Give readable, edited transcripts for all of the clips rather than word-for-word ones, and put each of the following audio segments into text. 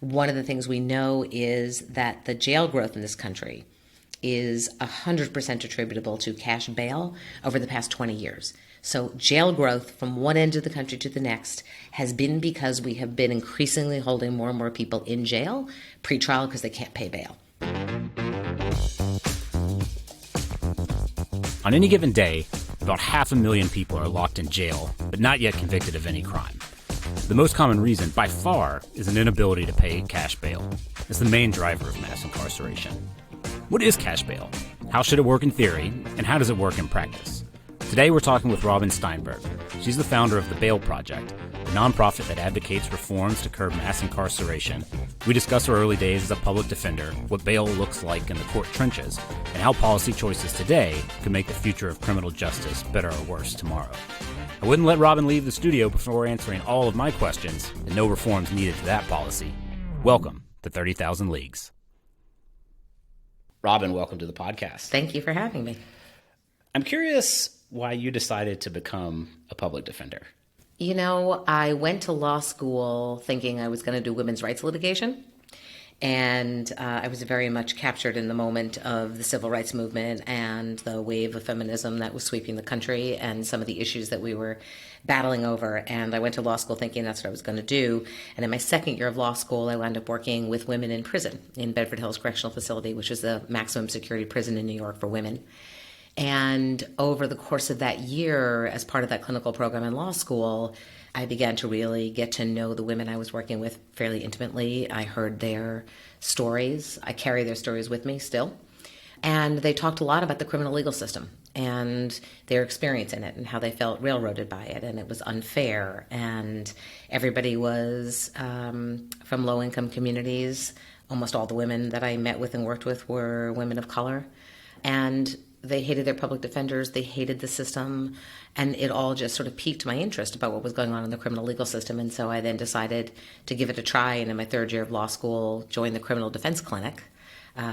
One of the things we know is that the jail growth in this country is 100% attributable to cash bail over the past 20 years. So jail growth from one end of the country to the next has been because we have been increasingly holding more and more people in jail pre-trial because they can't pay bail. On any given day, about 500,000 people are locked in jail, but not yet convicted of any crime. The most common reason, by far, is an inability to pay cash bail. It's the main driver of mass incarceration. What is cash bail? How should it work in theory? And how does it work in practice? Today we're talking with Robin Steinberg. She's the founder of the Bail Project, a nonprofit that advocates reforms to curb mass incarceration. We discuss her early days as a public defender, what bail looks like in the court trenches, and how policy choices today could make the future of criminal justice better or worse tomorrow. I wouldn't let Robin leave the studio before answering all of my questions, and no reforms needed to that policy. Welcome to 30,000 Leagues. Robin, welcome to the podcast. Thank you for having me. I'm curious why you decided to become a public defender. You know, I went to law school thinking I was going to do women's rights litigation. And I was very much captured in the moment of the civil rights movement and the wave of feminism that was sweeping the country and some of the issues that we were battling over. And I went to law school thinking that's what I was going to do. And in my second year of law school, I wound up working with women in prison in Bedford Hills Correctional Facility, which is the maximum security prison in New York for women. And over the course of that year, as part of that clinical program in law school, I began to really get to know the women I was working with fairly intimately. I heard their stories. I carry their stories with me still. And they talked a lot about the criminal legal system and their experience in it and how they felt railroaded by it and it was unfair. And everybody was from low-income communities. Almost all the women that I met with and worked with were women of color. And they hated their public defenders, they hated the system, and it all just sort of piqued my interest about what was going on in the criminal legal system. And so I then decided to give it a try, and in my third year of law school, joined the criminal defense clinic,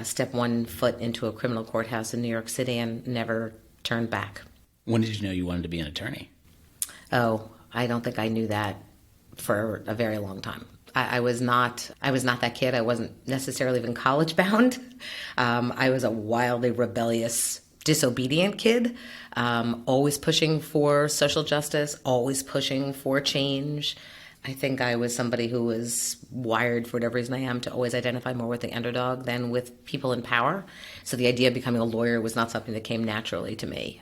stepped one foot into a criminal courthouse in New York City and never turned back. When did you know you wanted to be an attorney? Oh, I don't think I knew that for a very long time. I was not that kid. I wasn't necessarily even college bound. I was a wildly rebellious, disobedient kid, always pushing for social justice, always pushing for change. I think I was somebody who was wired, for whatever reason I am, to always identify more with the underdog than with people in power. So the idea of becoming a lawyer was not something that came naturally to me.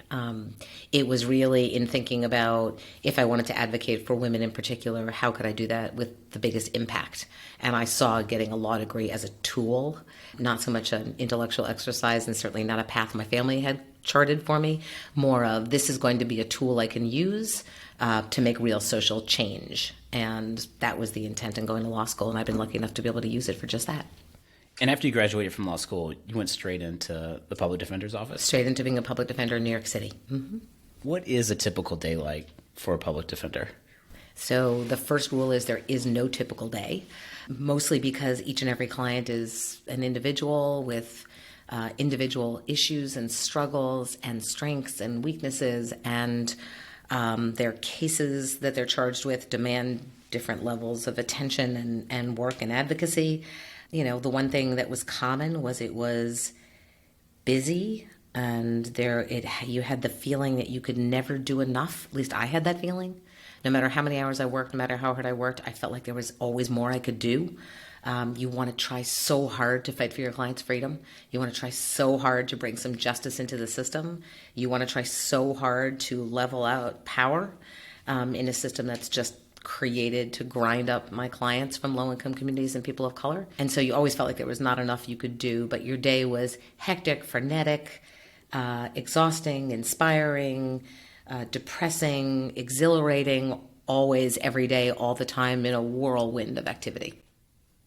It was really in thinking about if I wanted to advocate for women in particular, how could I do that with the biggest impact? And I saw getting a law degree as a tool, not so much an intellectual exercise and certainly not a path my family had charted for me, more of this is going to be a tool I can use to make real social change. And that was the intent in going to law school, and I've been lucky enough to be able to use it for just that. And after you graduated from law school, you went straight into the public defender's office? Straight into being a public defender in New York City. Mm-hmm. What is a typical day like for a public defender? So the first rule is there is no typical day, mostly because each and every client is an individual with individual issues and struggles and strengths and weaknesses, and their cases that they're charged with demand different levels of attention and work and advocacy. You know, the one thing that was common was it was busy, and you had the feeling that you could never do enough. At least I had that feeling. No matter how many hours I worked, no matter how hard I worked, I felt like there was always more I could do. You want to try so hard to fight for your client's freedom. You want to try so hard to bring some justice into the system. You want to try so hard to level out power in a system that's just created to grind up my clients from low-income communities and people of color. And so you always felt like there was not enough you could do, but your day was hectic, frenetic, exhausting, inspiring, depressing, exhilarating, always, every day, all the time, in a whirlwind of activity.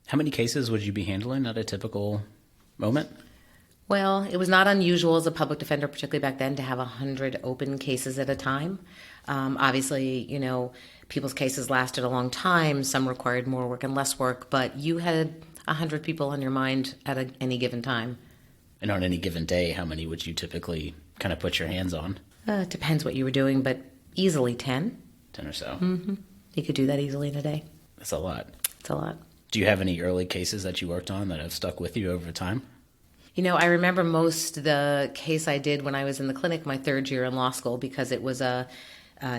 How many cases would you be handling at a typical moment? Well, it was not unusual as a public defender, particularly back then, to have 100 open cases at a time. Obviously, you know, people's cases lasted a long time. Some required more work and less work, but you had 100 people on your mind at any given time. And on any given day, how many would you typically kind of put your hands on? It depends what you were doing, but easily 10. 10 or so. Mm-hmm. You could do that easily in a day. That's a lot. It's a lot. Do you have any early cases that you worked on that have stuck with you over time? I remember most the case I did when I was in the clinic my third year in law school, because it was a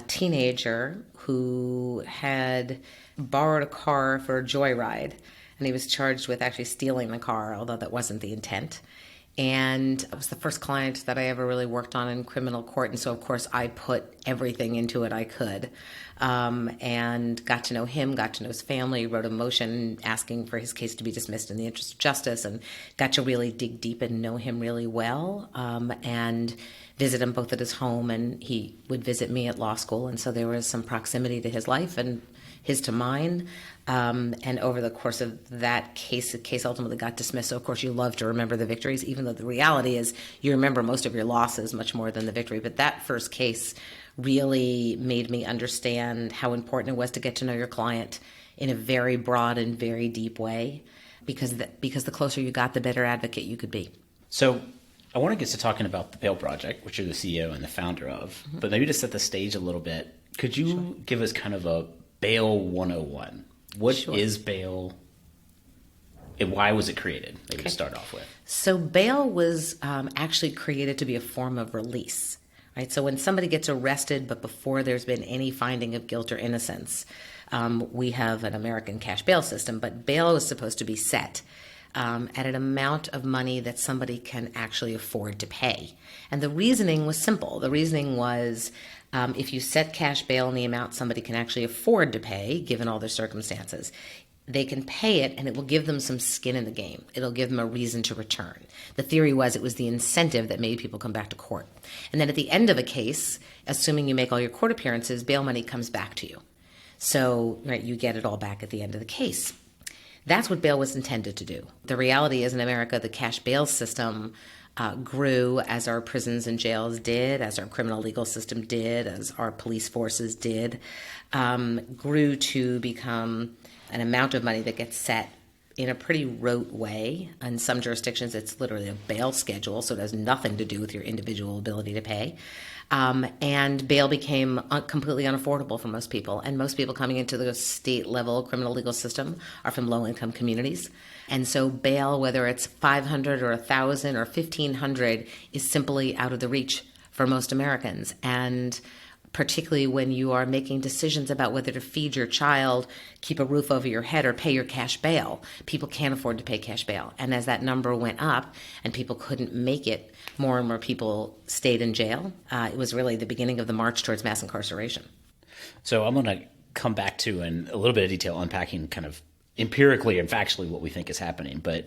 teenager who had borrowed a car for a joyride, and he was charged with actually stealing the car, although that wasn't the intent. And it was the first client that I ever really worked on in criminal court. And so, of course, I put everything into it I could, and got to know him, got to know his family, wrote a motion asking for his case to be dismissed in the interest of justice, and got to really dig deep and know him really well, and visit him both at his home, and he would visit me at law school. And so there was some proximity to his life and his to mine. And over the course of that case, the case ultimately got dismissed. So, of course, you love to remember the victories, even though the reality is you remember most of your losses much more than the victory. But that first case really made me understand how important it was to get to know your client in a very broad and very deep way, because the closer you got, the better advocate you could be. So I want to get to talking about the Bail Project, which you're the CEO and the founder of. But maybe to set the stage a little bit, could you give us kind of a Bail 101? What is bail, and why was it created? Maybe to start off with. So bail was actually created to be a form of release, right? So when somebody gets arrested, but before there's been any finding of guilt or innocence, we have an American cash bail system, but bail is supposed to be set at an amount of money that somebody can actually afford to pay. And the reasoning was simple. The reasoning was, if you set cash bail in the amount somebody can actually afford to pay, given all their circumstances, they can pay it, and it will give them some skin in the game. It'll give them a reason to return. The theory was it was the incentive that made people come back to court. And then at the end of a case, assuming you make all your court appearances, bail money comes back to you. So, right, you get it all back at the end of the case. That's what bail was intended to do. The reality is, in America, the cash bail system grew as our prisons and jails did, as our criminal legal system did, as our police forces did, grew to become an amount of money that gets set in a pretty rote way. In some jurisdictions, it's literally a bail schedule, so it has nothing to do with your individual ability to pay. And bail became completely unaffordable for most people. And most people coming into the state-level criminal legal system are from low-income communities. And so bail, whether it's $500 or $1,000 or $1,500, is simply out of the reach for most Americans. And particularly when you are making decisions about whether to feed your child, keep a roof over your head, or pay your cash bail, people can't afford to pay cash bail. And as that number went up and people couldn't make it, more and more people stayed in jail. It was really the beginning of the march towards mass incarceration. So I'm going to come back to, in a little bit of detail, unpacking kind of empirically and factually what we think is happening. But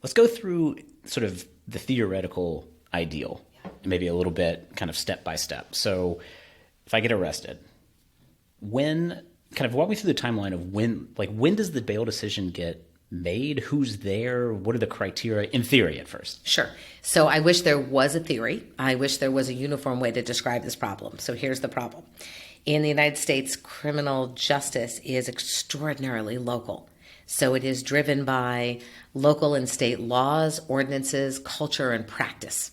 let's go through sort of the theoretical ideal, maybe a little bit kind of step by step. So if I get arrested, when kind of walk me through the timeline of when does the bail decision get made? Who's there? What are the criteria in theory at first? Sure. So I wish there was a theory. I wish there was a uniform way to describe this problem. So here's the problem. In the United States, criminal justice is extraordinarily local. So it is driven by local and state laws, ordinances, culture, and practice.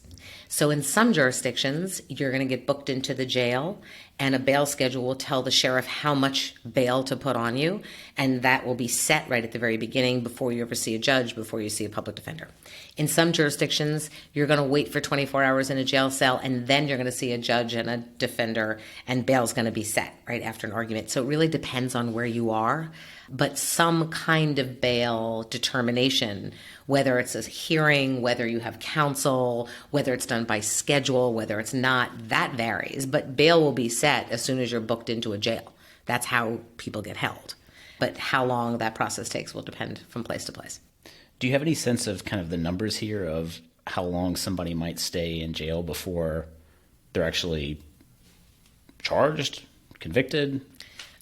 So in some jurisdictions, you're going to get booked into the jail, and a bail schedule will tell the sheriff how much bail to put on you, and that will be set right at the very beginning before you ever see a judge, before you see a public defender. In some jurisdictions, you're going to wait for 24 hours in a jail cell, and then you're going to see a judge and a defender, and bail's going to be set right after an argument. So it really depends on where you are, but some kind of bail determination, whether it's a hearing, whether you have counsel, whether it's done by schedule, whether it's not, that varies. But bail will be set as soon as you're booked into a jail. That's how people get held. But how long that process takes will depend from place to place. Do you have any sense of kind of the numbers here of how long somebody might stay in jail before they're actually charged, convicted?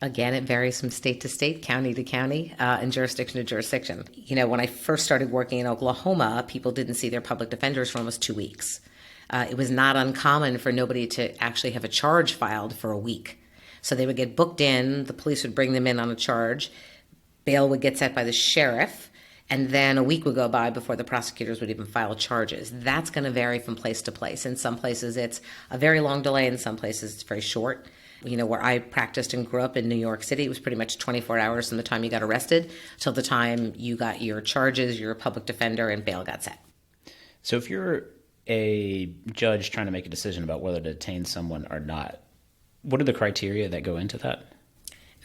Again, it varies from state to state, county to county, and jurisdiction to jurisdiction. You know, when I first started working in Oklahoma, people didn't see their public defenders for almost 2 weeks. It was not uncommon for nobody to actually have a charge filed for a week. So they would get booked in, the police would bring them in on a charge, bail would get set by the sheriff, and then a week would go by before the prosecutors would even file charges. That's going to vary from place to place. In some places, it's a very long delay. In some places, it's very short. Where I practiced and grew up in New York City, it was pretty much 24 hours from the time you got arrested till the time you got your charges, your public defender, and bail got set. So if you're a judge trying to make a decision about whether to detain someone or not, what are the criteria that go into that?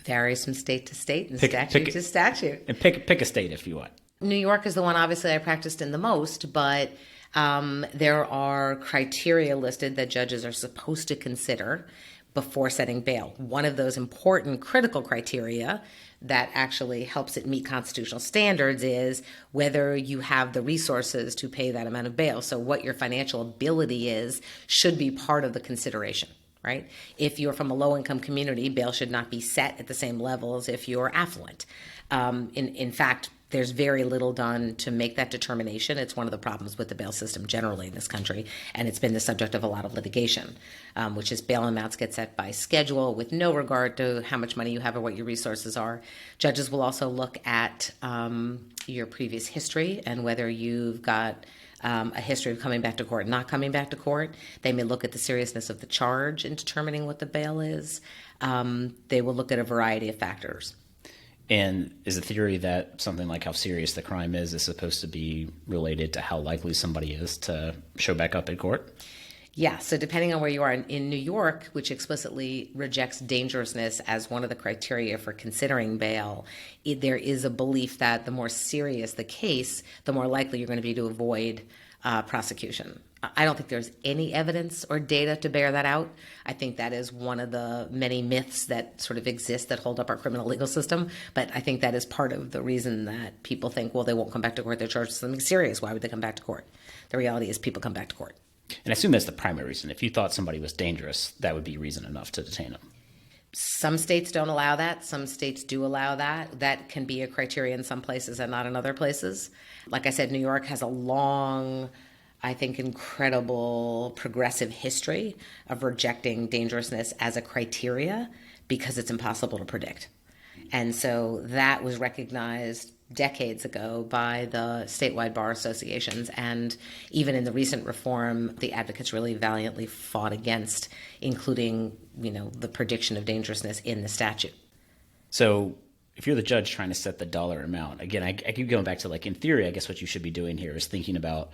Varies from state to state and statute to statute. And pick a state if you want. New York is the one, obviously, I practiced in the most, but there are criteria listed that judges are supposed to consider before setting bail. One of those important critical criteria that actually helps it meet constitutional standards is whether you have the resources to pay that amount of bail. So what your financial ability is should be part of the consideration. Right? If you're from a low-income community, bail should not be set at the same level as if you're affluent. In fact, there's very little done to make that determination. It's one of the problems with the bail system generally in this country, and it's been the subject of a lot of litigation, which is bail amounts get set by schedule with no regard to how much money you have or what your resources are. Judges will also look at your previous history and whether you've got a history of coming back to court, not coming back to court. They may look at the seriousness of the charge in determining what the bail is. They will look at a variety of factors. And is the theory that something like how serious the crime is supposed to be related to how likely somebody is to show back up in court? Yeah, so depending on where you are in New York, which explicitly rejects dangerousness as one of the criteria for considering bail, there is a belief that the more serious the case, the more likely you're going to be to avoid prosecution. I don't think there's any evidence or data to bear that out. I think that is one of the many myths that sort of exist that hold up our criminal legal system. But I think that is part of the reason that people think, well, they won't come back to court. They're charged with something serious. Why would they come back to court? The reality is people come back to court. And I assume that's the primary reason. If you thought somebody was dangerous, that would be reason enough to detain them. Some states don't allow that. Some states do allow that. That can be a criteria in some places and not in other places. Like I said, New York has a long, I think, incredible progressive history of rejecting dangerousness as a criteria because it's impossible to predict. And so that was recognized decades ago by the statewide bar associations. And even in the recent reform, the advocates really valiantly fought against including, the prediction of dangerousness in the statute. So if you're the judge trying to set the dollar amount, again, I keep going back to, in theory, I guess what you should be doing here is thinking about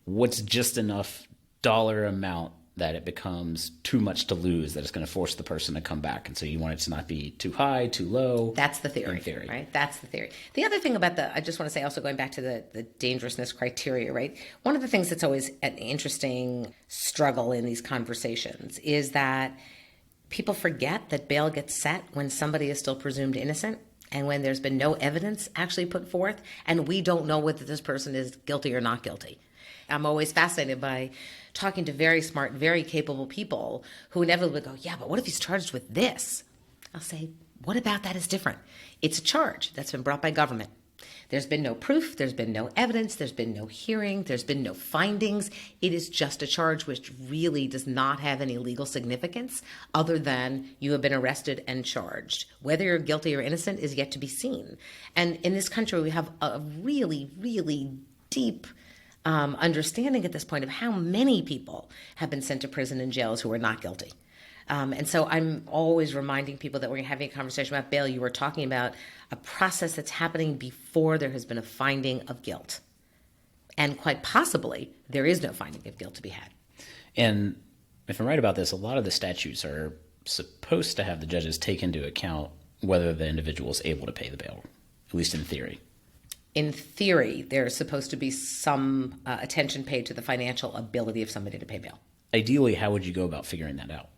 what's just enough dollar amount that it becomes too much to lose, that it's going to force the person to come back. And so you want it to not be too high, too low. That's the theory, right? That's the theory. The other thing about I just want to say, also going back to the dangerousness criteria, right? One of the things that's always an interesting struggle in these conversations is that people forget that bail gets set when somebody is still presumed innocent and when there's been no evidence actually put forth, and we don't know whether this person is guilty or not guilty. I'm always fascinated by talking to very smart, very capable people who inevitably go, yeah, but what if he's charged with this? I'll say, what about that is different? It's a charge that's been brought by government. There's been no proof, there's been no evidence, there's been no hearing, there's been no findings. It is just a charge which really does not have any legal significance other than you have been arrested and charged. Whether you're guilty or innocent is yet to be seen. And in this country, we have a really, really deep understanding at this point of how many people have been sent to prison and jails who are not guilty. And so I'm always reminding people that when you're having a conversation about bail, you were talking about a process that's happening before there has been a finding of guilt. And quite possibly, there is no finding of guilt to be had. And if I'm right about this, a lot of the statutes are supposed to have the judges take into account whether the individual is able to pay the bail, at least in theory. In theory, there's supposed to be some attention paid to the financial ability of somebody to pay bail. Ideally, how would you go about figuring that out?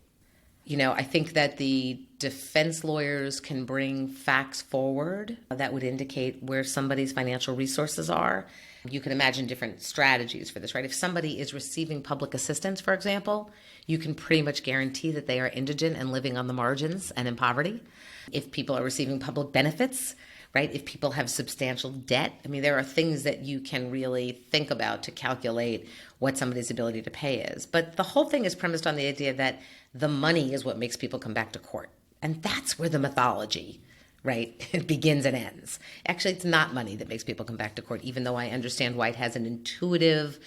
I think that the defense lawyers can bring facts forward that would indicate where somebody's financial resources are. You can imagine different strategies for this, right? If somebody is receiving public assistance, for example, you can pretty much guarantee that they are indigent and living on the margins and in poverty. If people are receiving public benefits, right? If people have substantial debt, there are things that you can really think about to calculate what somebody's ability to pay is. But the whole thing is premised on the idea that the money is what makes people come back to court. And that's where the mythology, right, it begins and ends. Actually, it's not money that makes people come back to court, even though I understand why it has an intuitive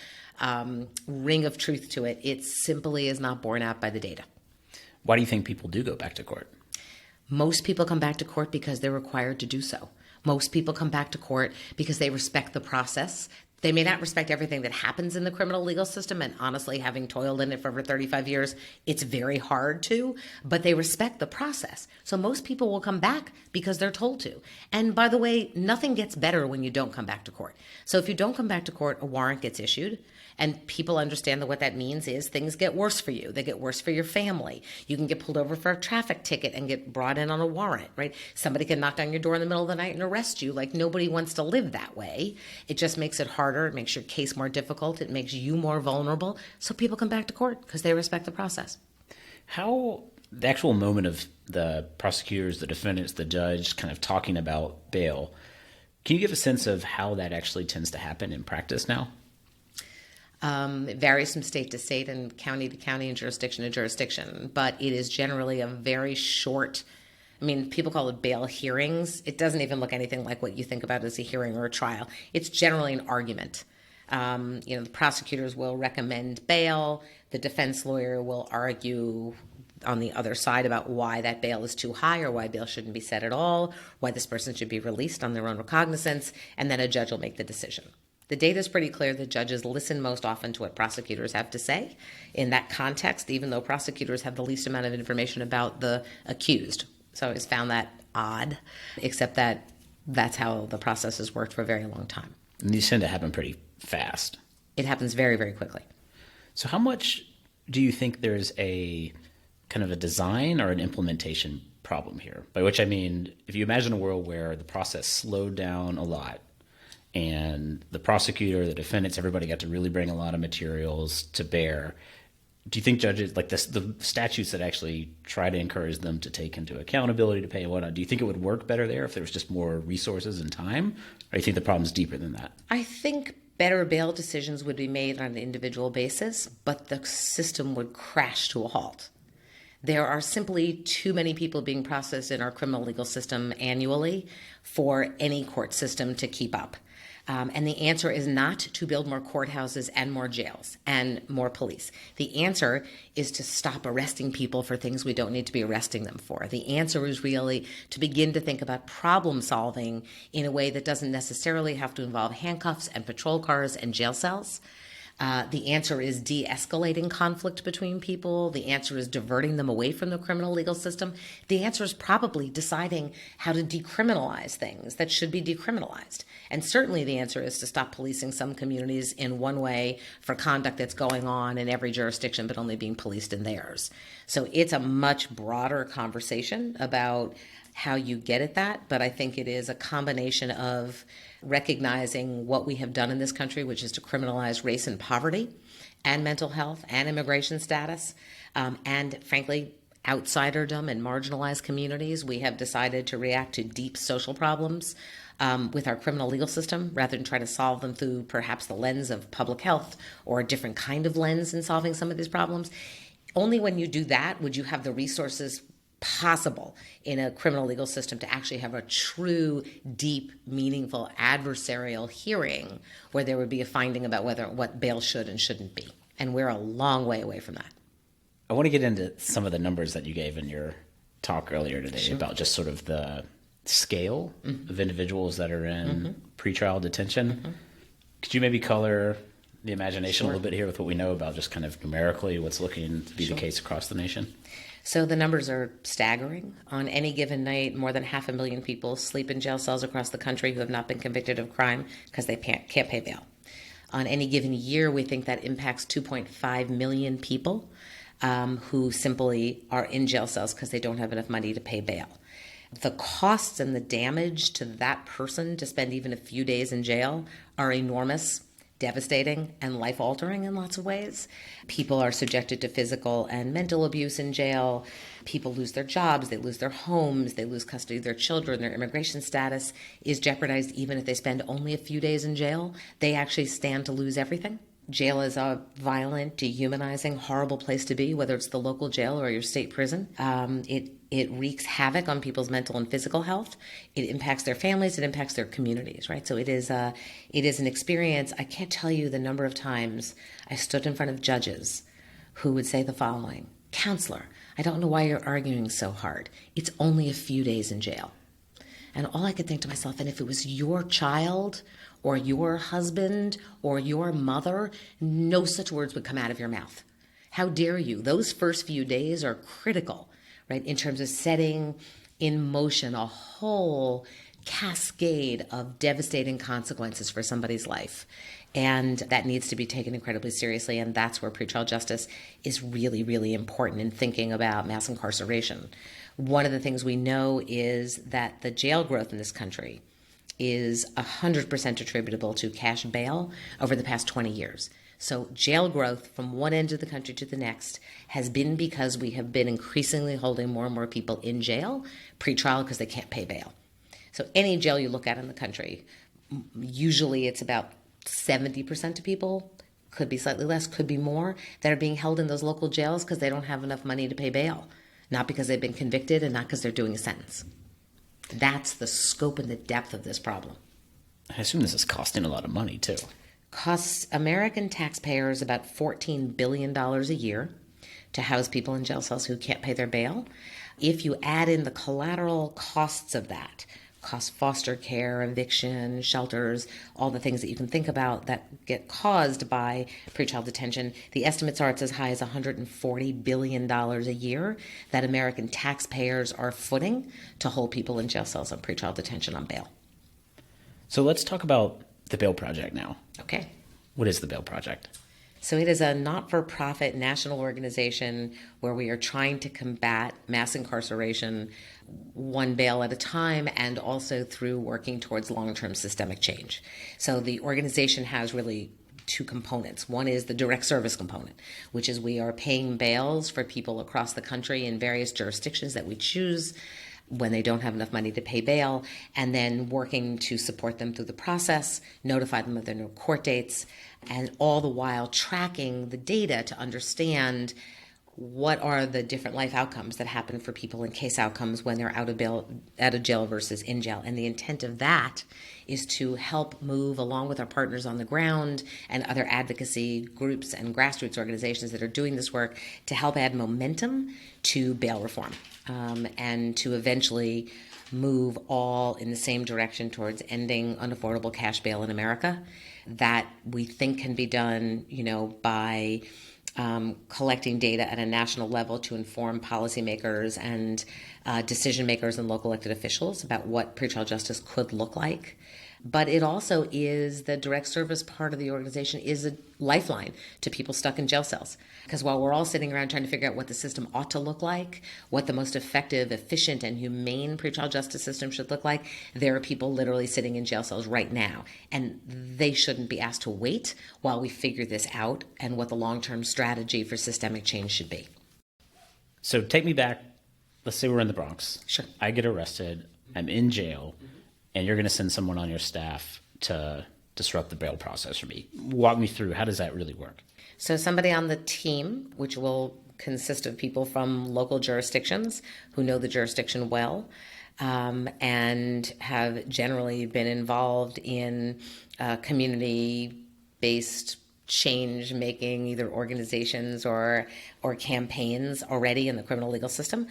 ring of truth to it. It simply is not borne out by the data. Why do you think people do go back to court? Most people come back to court because they're required to do so. Most people come back to court because they respect the process. They may not respect everything that happens in the criminal legal system, and honestly, having toiled in it for over 35 years, it's very hard to, but they respect the process. So most people will come back because they're told to. And by the way, nothing gets better when you don't come back to court. So if you don't come back to court, a warrant gets issued, and people understand that what that means is things get worse for you. They get worse for your family. You can get pulled over for a traffic ticket and get brought in on a warrant, right? Somebody can knock on your door in the middle of the night and arrest you. Like, nobody wants to live that way. It just makes it harder. It makes your case more difficult. It makes you more vulnerable. So people come back to court because they respect the process. How the actual moment of the prosecutors, the defendants, the judge kind of talking about bail, can you give a sense of how that actually tends to happen in practice now? It varies from state to state and county to county and jurisdiction to jurisdiction, but it is generally a very short, people call it bail hearings. It doesn't even look anything like what you think about as a hearing or a trial. It's generally an argument. The prosecutors will recommend bail. The defense lawyer will argue on the other side about why that bail is too high or why bail shouldn't be set at all, why this person should be released on their own recognizance, and then a judge will make the decision. The data is pretty clear that judges listen most often to what prosecutors have to say in that context, even though prosecutors have the least amount of information about the accused. So I always found that odd, except that that's how the process has worked for a very long time. And these tend to happen pretty fast. It happens very, very quickly. So how much do you think there's a kind of a design or an implementation problem here? By which I mean, if you imagine a world where the process slowed down a lot, and the prosecutor, the defendants, everybody got to really bring a lot of materials to bear. Do you think judges, like this, the statutes that actually try to encourage them to take into accountability to pay and whatnot, do you think it would work better there if there was just more resources and time? Or do you think the problem's deeper than that? I think better bail decisions would be made on an individual basis, but the system would crash to a halt. There are simply too many people being processed in our criminal legal system annually for any court system to keep up. And the answer is not to build more courthouses and more jails and more police. The answer is to stop arresting people for things we don't need to be arresting them for. The answer is really to begin to think about problem solving in a way that doesn't necessarily have to involve handcuffs and patrol cars and jail cells. The answer is de-escalating conflict between people. The answer is diverting them away from the criminal legal system. The answer is probably deciding how to decriminalize things that should be decriminalized. And certainly the answer is to stop policing some communities in one way for conduct that's going on in every jurisdiction but only being policed in theirs. So it's a much broader conversation about how you get at that, but I think it is a combination of recognizing what we have done in this country, which is to criminalize race and poverty and mental health and immigration status, and frankly, outsiderdom and marginalized communities. We have decided to react to deep social problems with our criminal legal system rather than try to solve them through perhaps the lens of public health or a different kind of lens in solving some of these problems. Only when you do that would you have the resources possible in a criminal legal system to actually have a true, deep, meaningful adversarial hearing where there would be a finding about what bail should and shouldn't be. And we're a long way away from that. I want to get into some of the numbers that you gave in your talk earlier today. Sure. About just sort of the scale of individuals that are in pretrial detention. Could you maybe color the imagination a little bit here with what we know about just kind of numerically what's looking to be the case across the nation? So the numbers are staggering. On any given night, more than 500,000 people sleep in jail cells across the country who have not been convicted of crime because they can't pay bail. On any given year, we think that impacts 2.5 million people who simply are in jail cells because they don't have enough money to pay bail. The costs and the damage to that person to spend even a few days in jail are enormous, devastating, and life-altering in lots of ways. People are subjected to physical and mental abuse in jail. People lose their jobs, they lose their homes, they lose custody of their children, their immigration status is jeopardized even if they spend only a few days in jail. They actually stand to lose everything. Jail is a violent, dehumanizing, horrible place to be, whether it's the local jail or your state prison. It wreaks havoc on people's mental and physical health. It impacts their families. It impacts their communities, right? So it is an experience. I can't tell you the number of times I stood in front of judges who would say the following: "Counselor, I don't know why you're arguing so hard. It's only a few days in jail. And all I could think to myself, and if it was your child or your husband or your mother, no such words would come out of your mouth. How dare you? Those first few days are critical, right, in terms of setting in motion a whole cascade of devastating consequences for somebody's life. And that needs to be taken incredibly seriously. And that's where pretrial justice is really, really important in thinking about mass incarceration. One of the things we know is that the jail growth in this country is 100% attributable to cash bail over the past 20 years. So jail growth from one end of the country to the next has been because we have been increasingly holding more and more people in jail pre-trial because they can't pay bail. So any jail you look at in the country, usually it's about 70% of people, could be slightly less, could be more, that are being held in those local jails because they don't have enough money to pay bail, not because they've been convicted and not because they're doing a sentence. That's the scope and the depth of this problem. I assume this is costing a lot of money, too. Costs American taxpayers about $14 billion a year to house people in jail cells who can't pay their bail. If you add in the collateral costs of that, cost foster care, eviction, shelters, all the things that you can think about that get caused by pretrial detention, the estimates are it's as high as $140 billion a year that American taxpayers are footing to hold people in jail cells on pretrial detention on bail. So let's talk about the Bail Project now. Okay. What is the Bail Project? So it is a not-for-profit national organization where we are trying to combat mass incarceration one bail at a time and also through working towards long-term systemic change. So the organization has really two components. One is the direct service component, which is we are paying bails for people across the country in various jurisdictions that we choose when they don't have enough money to pay bail, and then working to support them through the process, notify them of their new court dates, and all the while tracking the data to understand what are the different life outcomes that happen for people in case outcomes when they're out of jail versus in jail. And the intent of that is to help move along with our partners on the ground and other advocacy groups and grassroots organizations that are doing this work to help add momentum to bail reform. And to eventually move all in the same direction towards ending unaffordable cash bail in America. That we think can be done, by collecting data at a national level to inform policymakers and decision makers and local elected officials about what pretrial justice could look like. But it also is the direct service part of the organization is a lifeline to people stuck in jail cells. Because while we're all sitting around trying to figure out what the system ought to look like, what the most effective, efficient, and humane pretrial justice system should look like, there are people literally sitting in jail cells right now. And they shouldn't be asked to wait while we figure this out and what the long-term strategy for systemic change should be. So take me back. Let's say we're in the Bronx. Sure. I get arrested. I'm in jail. And you're going to send someone on your staff to disrupt the bail process for me. Walk me through, how does that really work? So somebody on the team, which will consist of people from local jurisdictions who know the jurisdiction well, and have generally been involved in community-based change-making, either organizations or campaigns already in the criminal legal system.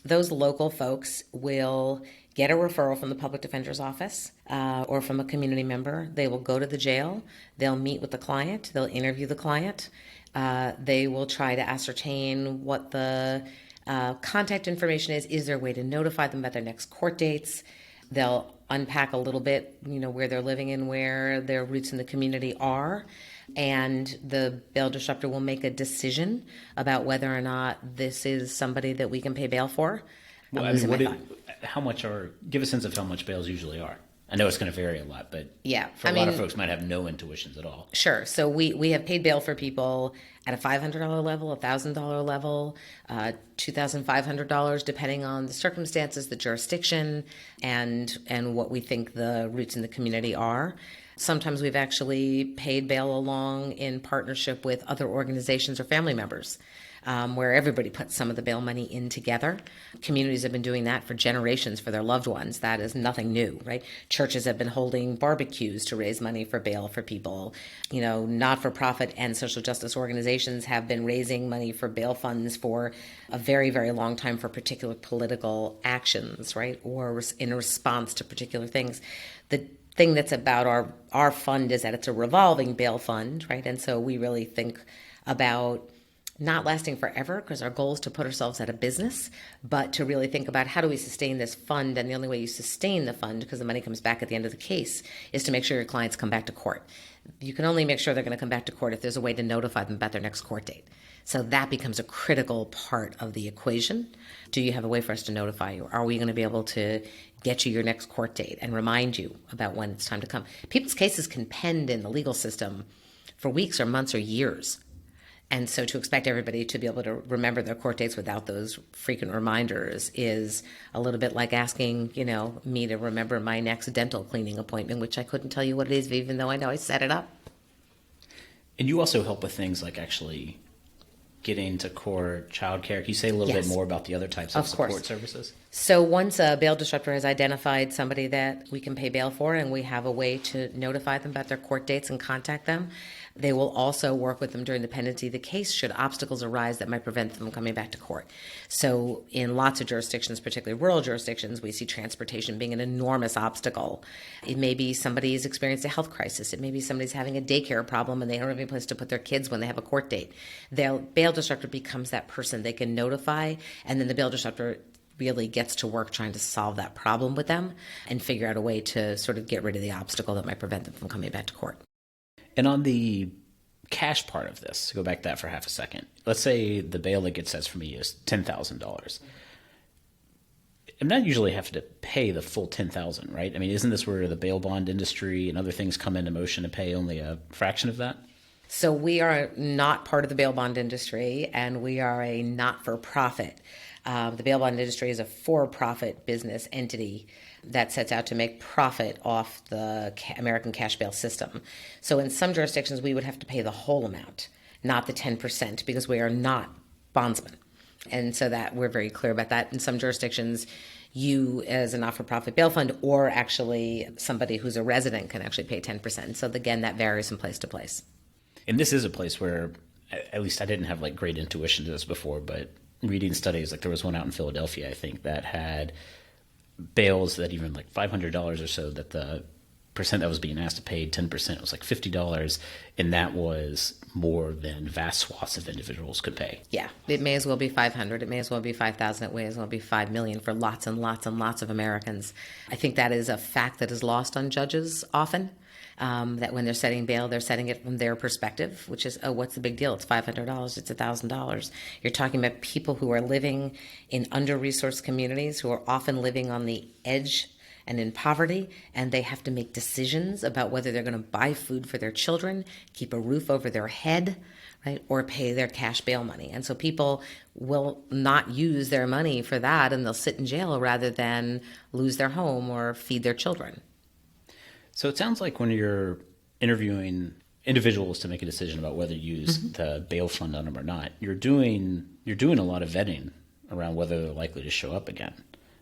Those local folks will get a referral from the public defender's office or from a community member. They will go to the jail. They'll meet with the client. They'll interview the client. They will try to ascertain what the contact information is. Is there a way to notify them about their next court dates? They'll unpack a little bit, where they're living and where their roots in the community are. And the bail disruptor will make a decision about whether or not this is somebody that we can pay bail for. Well, give a sense of how much bails usually are. I know it's going to vary a lot, but for a lot of folks might have no intuitions at all. Sure. So we have paid bail for people at a $500 level, a $1,000 level, $2,500, depending on the circumstances, the jurisdiction, and what we think the roots in the community are. Sometimes we've actually paid bail along in partnership with other organizations or family members. where everybody puts some of the bail money in together. Communities have been doing that for generations for their loved ones. That is nothing new, right? Churches have been holding barbecues to raise money for bail for people. Not-for-profit and social justice organizations have been raising money for bail funds for a very, very long time for particular political actions, right? Or in response to particular things. The thing that's about our fund is that it's a revolving bail fund, right? And so we really think about not lasting forever, because our goal is to put ourselves out of business, but to really think about how do we sustain this fund. And the only way you sustain the fund, because the money comes back at the end of the case, is to make sure your clients come back to court. You can only make sure they're going to come back to court if there's a way to notify them about their next court date. So that becomes a critical part of the equation. Do you have a way for us to notify you? Are we going to be able to get you your next court date and remind you about when it's time to come? People's cases can pend in the legal system for weeks or months or years. And so to expect everybody to be able to remember their court dates without those frequent reminders is a little bit like asking, me to remember my next dental cleaning appointment, which I couldn't tell you what it is, even though I know I set it up. And you also help with things like actually getting to court, childcare. Can you say a little bit more about the other types of support services? So once a bail disruptor has identified somebody that we can pay bail for, and we have a way to notify them about their court dates and contact them, they will also work with them during the pendency of the case should obstacles arise that might prevent them from coming back to court. So in lots of jurisdictions, particularly rural jurisdictions, we see transportation being an enormous obstacle. It may be somebody's experienced a health crisis. It may be somebody's having a daycare problem and they don't have any place to put their kids when they have a court date. The bail disruptor becomes that person they can notify, and then the bail disruptor really gets to work trying to solve that problem with them and figure out a way to sort of get rid of the obstacle that might prevent them from coming back to court. And on the cash part of this, to go back to that for half a second, let's say the bail that gets set for me is $10,000. I'm not usually having to pay the full $10,000, right? I mean, isn't this where the bail bond industry and other things come into motion to pay only a fraction of that? So we are not part of the bail bond industry, and we are a not-for-profit. The bail bond industry is a for-profit business entity that sets out to make profit off the American cash bail system. So in some jurisdictions, we would have to pay the whole amount, not the 10%, because we are not bondsmen. And so that we're very clear about that. In some jurisdictions, you as a not-for-profit bail fund or actually somebody who's a resident can actually pay 10%. So again, that varies from place to place. And this is a place where, at least I didn't have like great intuition to this before, but reading studies, like there was one out in Philadelphia, I think, that had bails that even like $500 or so, that the percent that was being asked to pay 10% was like $50, and that was more than vast swaths of individuals could pay. Yeah, it may as well be 500, it may as well be 5,000, it may as well be 5 million for lots and lots and lots of Americans. I think that is a fact that is lost on judges often. That when they're setting bail, they're setting it from their perspective, which is, oh, what's the big deal? It's $500, it's $1,000. You're talking about people who are living in under-resourced communities, who are often living on the edge and in poverty, and they have to make decisions about whether they're going to buy food for their children, keep a roof over their head, right, or pay their cash bail money. And so people will not use their money for that, and they'll sit in jail rather than lose their home or feed their children. So it sounds like when you're interviewing individuals to make a decision about whether to use the bail fund on them or not, you're doing a lot of vetting around whether they're likely to show up again.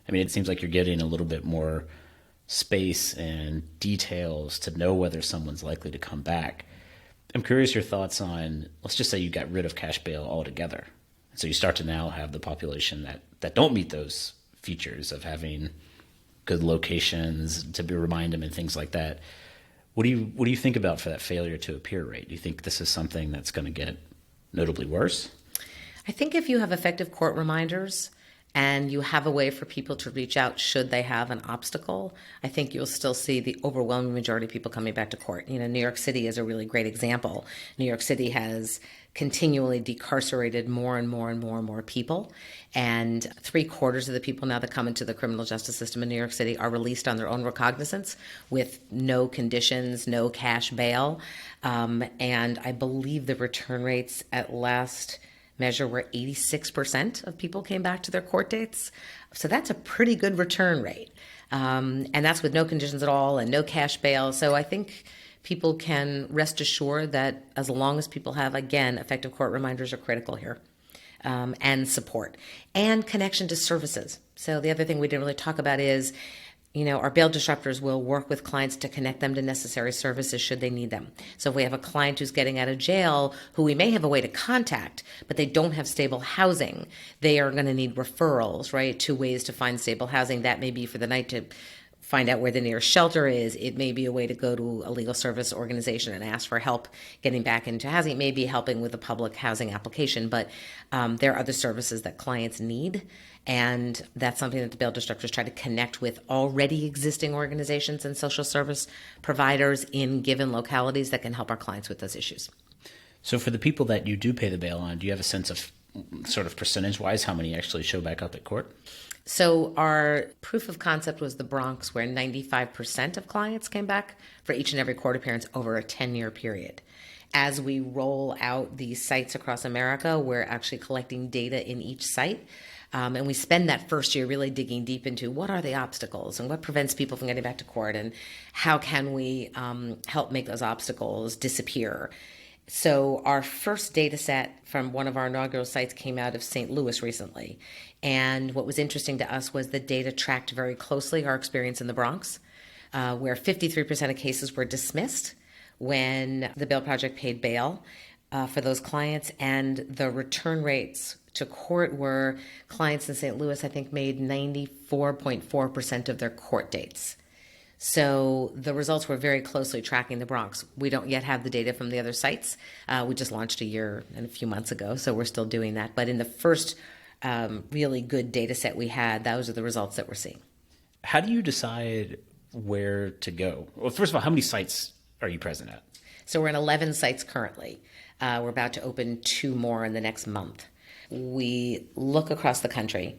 I mean, it seems like you're getting a little bit more space and details to know whether someone's likely to come back. I'm curious your thoughts on, let's just say you got rid of cash bail altogether. So you start to now have the population that don't meet those features of having good locations to remind them and things like that. What do you think about for that failure to appear rate? Do you think this is something that's going to get notably worse? I think if you have effective court reminders and you have a way for people to reach out should they have an obstacle, I think you'll still see the overwhelming majority of people coming back to court. New York City is a really great example. New York City has continually decarcerated more and more and more and more people. And 3/4 of the people now that come into the criminal justice system in New York City are released on their own recognizance with no conditions, no cash bail. And I believe the return rates at last measure where 86% of people came back to their court dates. So that's a pretty good return rate. And that's with no conditions at all and no cash bail. So I think people can rest assured that as long as people have, again, effective court reminders are critical here. and support, and connection to services. So the other thing we didn't really talk about is, our bail disruptors will work with clients to connect them to necessary services should they need them. So if we have a client who's getting out of jail who we may have a way to contact, but they don't have stable housing, they are going to need referrals, right, to ways to find stable housing. That may be for the night to find out where the nearest shelter is. It may be a way to go to a legal service organization and ask for help getting back into housing. It may be helping with a public housing application, but there are other services that clients need. And that's something that the bail disruptors try to connect with already existing organizations and social service providers in given localities that can help our clients with those issues. So for the people that you do pay the bail on, do you have a sense of sort of percentage-wise how many actually show back up at court? So our proof of concept was the Bronx, where 95% of clients came back for each and every court appearance over a 10-year period. As we roll out these sites across America, we're actually collecting data in each site. And we spend that first year really digging deep into what are the obstacles and what prevents people from getting back to court, and how can we help make those obstacles disappear. So our first data set from one of our inaugural sites came out of St. Louis recently. And what was interesting to us was the data tracked very closely our experience in the Bronx, where 53% of cases were dismissed when the Bail Project paid bail for those clients. And the return rates to court were, clients in St. Louis, I think, made 94.4% of their court dates. So the results were very closely tracking the Bronx. We don't yet have the data from the other sites. We just launched a year and a few months ago, so we're still doing that. But in the first really good data set we had, those are the results that we're seeing. How do you decide where to go? Well, first of all, how many sites are you present at? So we're in 11 sites currently. We're about to open 2 more in the next month. We look across the country,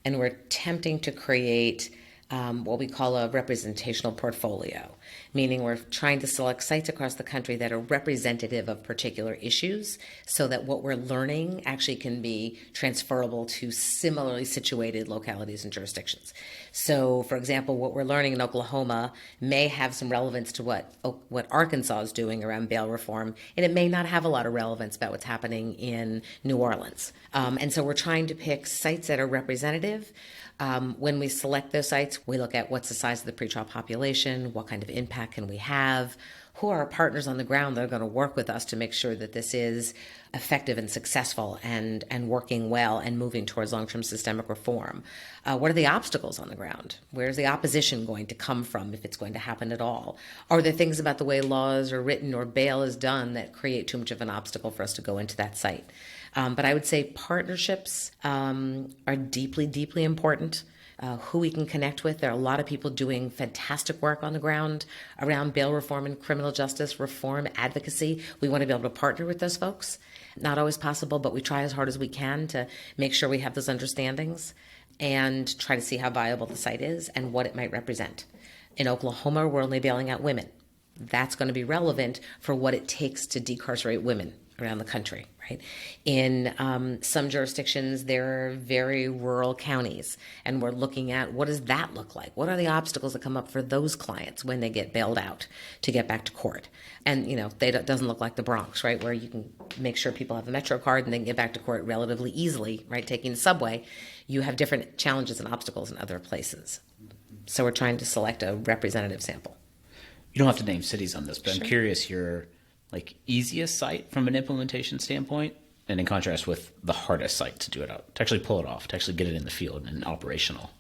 and we're attempting to create what we call a representational portfolio, meaning we're trying to select sites across the country that are representative of particular issues, so that what we're learning actually can be transferable to similarly situated localities and jurisdictions. So, for example, what we're learning in Oklahoma may have some relevance to what Arkansas is doing around bail reform, and it may not have a lot of relevance about what's happening in New Orleans. And so we're trying to pick sites that are representative. When we select those sites, we look at what's the size of the pretrial population, what kind of impact can we have, who are our partners on the ground that are going to work with us to make sure that this is effective and successful and working well and moving towards long-term systemic reform. What are the obstacles on the ground? Where's the opposition going to come from, if it's going to happen at all? Are there things about the way laws are written or bail is done that create too much of an obstacle for us to go into that site? But I would say partnerships are deeply, deeply important. Who we can connect with. There are a lot of people doing fantastic work on the ground around bail reform and criminal justice reform advocacy. We want to be able to partner with those folks. Not always possible, but we try as hard as we can to make sure we have those understandings and try to see how viable the site is and what it might represent. In Oklahoma, we're only bailing out women. That's going to be relevant for what it takes to decarcerate women around the country, right? In some jurisdictions, there are very rural counties, and we're looking at what does that look like? What are the obstacles that come up for those clients when they get bailed out to get back to court? And, it doesn't look like the Bronx, right, where you can make sure people have a Metro card and they can get back to court relatively easily, right, taking the subway. You have different challenges and obstacles in other places. So we're trying to select a representative sample. You don't have to name cities on this, but Sure. I'm curious your easiest site from an implementation standpoint, and in contrast with the hardest site to do it out, to actually pull it off, to actually get it in the field and operational.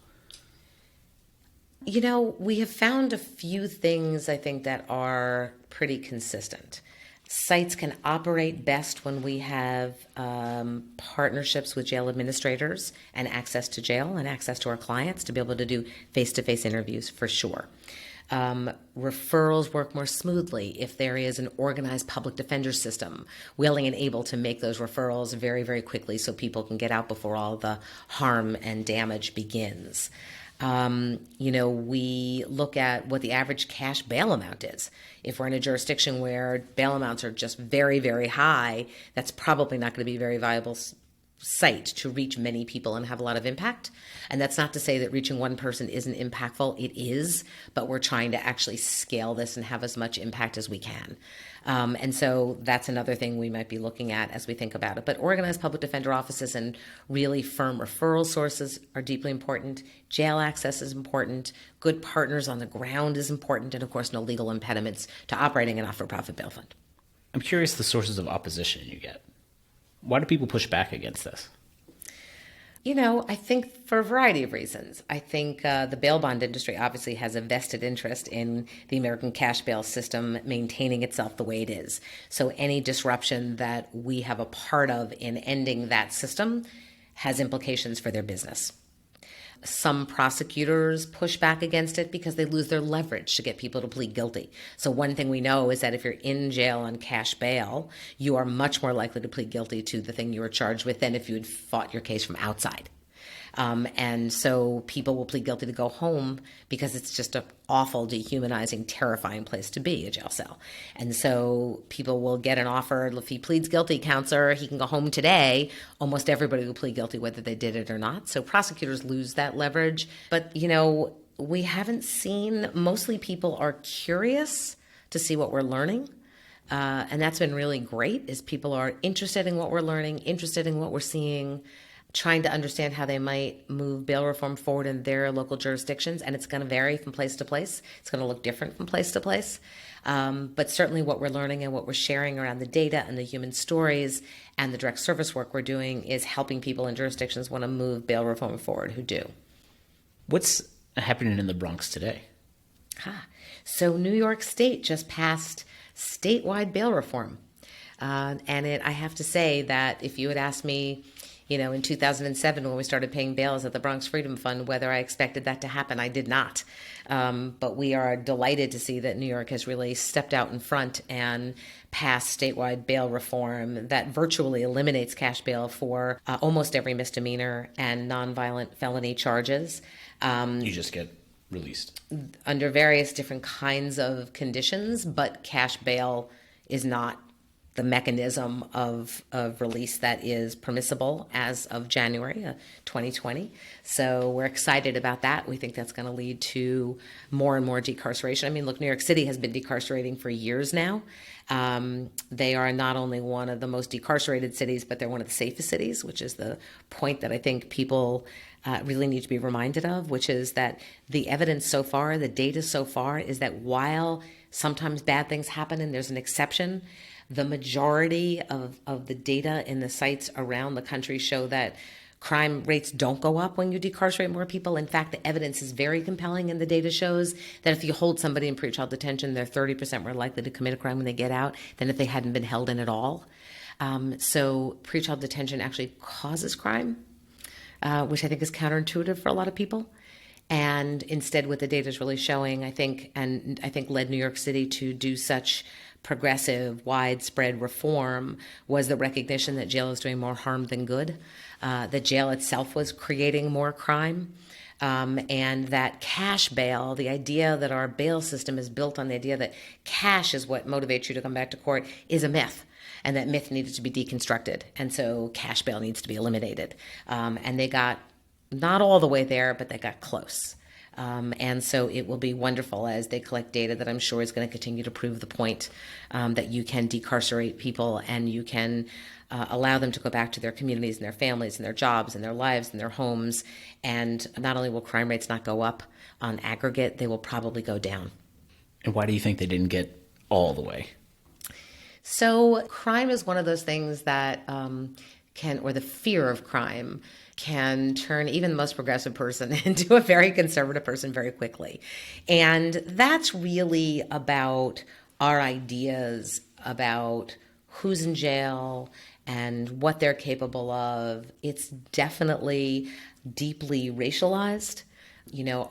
We have found a few things, I think, that are pretty consistent. Sites can operate best when we have partnerships with jail administrators and access to jail and access to our clients to be able to do face-to-face interviews, for sure. Referrals work more smoothly if there is an organized public defender system willing and able to make those referrals very, very quickly so people can get out before all the harm and damage begins. We look at what the average cash bail amount is. If we're in a jurisdiction where bail amounts are just very, very high, that's probably not going to be very viable site to reach many people and have a lot of impact. And that's not to say that reaching one person isn't impactful. It is, but we're trying to actually scale this and have as much impact as we can. And so that's another thing we might be looking at as we think about it. But organized public defender offices and really firm referral sources are deeply important. Jail access is important. Good partners on the ground is important. And of course, no legal impediments to operating a not-for-profit bail fund. I'm curious the sources of opposition you get. Why do people push back against this? I think for a variety of reasons. I think the bail bond industry obviously has a vested interest in the American cash bail system maintaining itself the way it is. So any disruption that we have a part of in ending that system has implications for their business. Some prosecutors push back against it because they lose their leverage to get people to plead guilty. So one thing we know is that if you're in jail on cash bail, you are much more likely to plead guilty to the thing you were charged with than if you had fought your case from outside. And so people will plead guilty to go home because it's just an awful, dehumanizing, terrifying place to be, a jail cell. And so people will get an offer, if he pleads guilty, counselor, he can go home today. Almost everybody will plead guilty whether they did it or not. So prosecutors lose that leverage. But, we haven't seen, mostly people are curious to see what we're learning. And that's been really great, is people are interested in what we're learning, interested in what we're seeing, trying to understand how they might move bail reform forward in their local jurisdictions. And it's going to vary from place to place. It's going to look different from place to place. But certainly what we're learning and what we're sharing around the data and the human stories and the direct service work we're doing is helping people in jurisdictions want to move bail reform forward who do. What's happening in the Bronx today? So New York State just passed statewide bail reform. I have to say that if you had asked me, in 2007 when we started paying bails at the Bronx Freedom Fund, whether I expected that to happen, I did not. But we are delighted to see that New York has really stepped out in front and passed statewide bail reform that virtually eliminates cash bail for almost every misdemeanor and nonviolent felony charges. You just get released. Under various different kinds of conditions, but cash bail is not the mechanism of release that is permissible as of January 2020. So we're excited about that. We think that's going to lead to more and more decarceration. I mean, look, New York City has been decarcerating for years now. They are not only one of the most decarcerated cities, but they're one of the safest cities, which is the point that I think people really need to be reminded of, which is that the evidence so far, the data so far, is that while sometimes bad things happen and there's an exception, the majority of the data in the sites around the country show that crime rates don't go up when you decarcerate more people. In fact, the evidence is very compelling, and the data shows that if you hold somebody in pretrial detention, they're 30% more likely to commit a crime when they get out than if they hadn't been held in at all. So pretrial detention actually causes crime, which I think is counterintuitive for a lot of people. And instead, what the data is really showing, I think led New York City to do such progressive, widespread reform was the recognition that jail is doing more harm than good, that jail itself was creating more crime, and that cash bail, the idea that our bail system is built on the idea that cash is what motivates you to come back to court, is a myth. And that myth needed to be deconstructed. And so cash bail needs to be eliminated. And they got not all the way there, but they got close. And so it will be wonderful as they collect data that I'm sure is going to continue to prove the point that you can decarcerate people and you can allow them to go back to their communities and their families and their jobs and their lives and their homes. And not only will crime rates not go up on aggregate, they will probably go down. And why do you think they didn't get all the way? So crime is one of those things that or the fear of crime can turn even the most progressive person into a very conservative person very quickly. And that's really about our ideas about who's in jail and what they're capable of. It's definitely deeply racialized.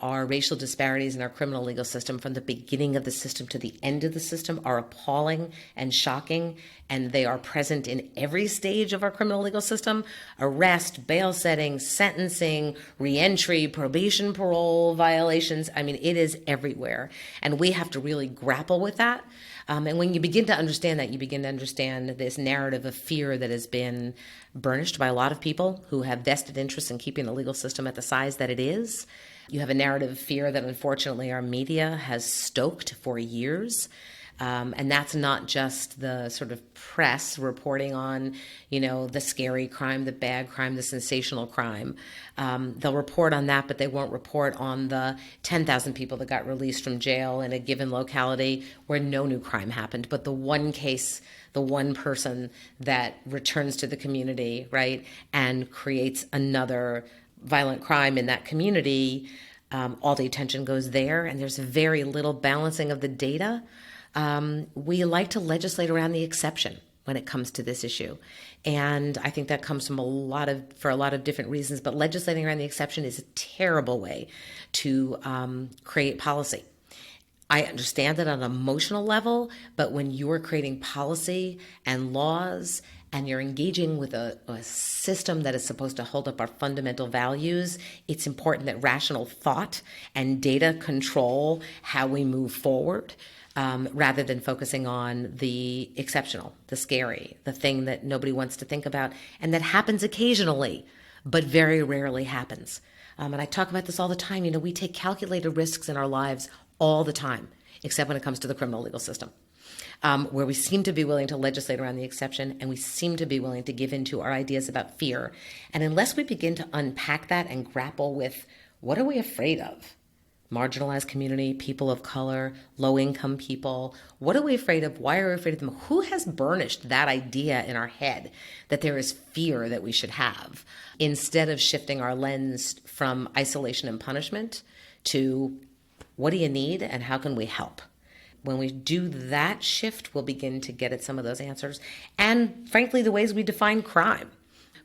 Our racial disparities in our criminal legal system from the beginning of the system to the end of the system are appalling and shocking, and they are present in every stage of our criminal legal system: arrest, bail setting, sentencing, reentry, probation, parole violations. I mean, it is everywhere, and we have to really grapple with that. And when you begin to understand that, you begin to understand this narrative of fear that has been burnished by a lot of people who have vested interest in keeping the legal system at the size that it is. You have a narrative of fear that unfortunately our media has stoked for years. And that's not just the sort of press reporting on, the scary crime, the bad crime, the sensational crime. They'll report on that, but they won't report on the 10,000 people that got released from jail in a given locality where no new crime happened. But the one case, the one person that returns to the community, right, and creates another violent crime in that community, all the attention goes there, and there's very little balancing of the data. We like to legislate around the exception when it comes to this issue. And I think that comes from for a lot of different reasons, but legislating around the exception is a terrible way to create policy. I understand that on an emotional level, but when you're creating policy and laws and you're engaging with a system that is supposed to hold up our fundamental values, it's important that rational thought and data control how we move forward. Rather than focusing on the exceptional, the scary, the thing that nobody wants to think about, and that happens occasionally, but very rarely happens. And I talk about this all the time. We take calculated risks in our lives all the time, except when it comes to the criminal legal system, where we seem to be willing to legislate around the exception, and we seem to be willing to give into our ideas about fear. And unless we begin to unpack that and grapple with what are we afraid of? Marginalized community, people of color, low-income people. What are we afraid of? Why are we afraid of them? Who has burnished that idea in our head that there is fear that we should have, instead of shifting our lens from isolation and punishment to what do you need and how can we help? When we do that shift, we'll begin to get at some of those answers. And frankly, the ways we define crime.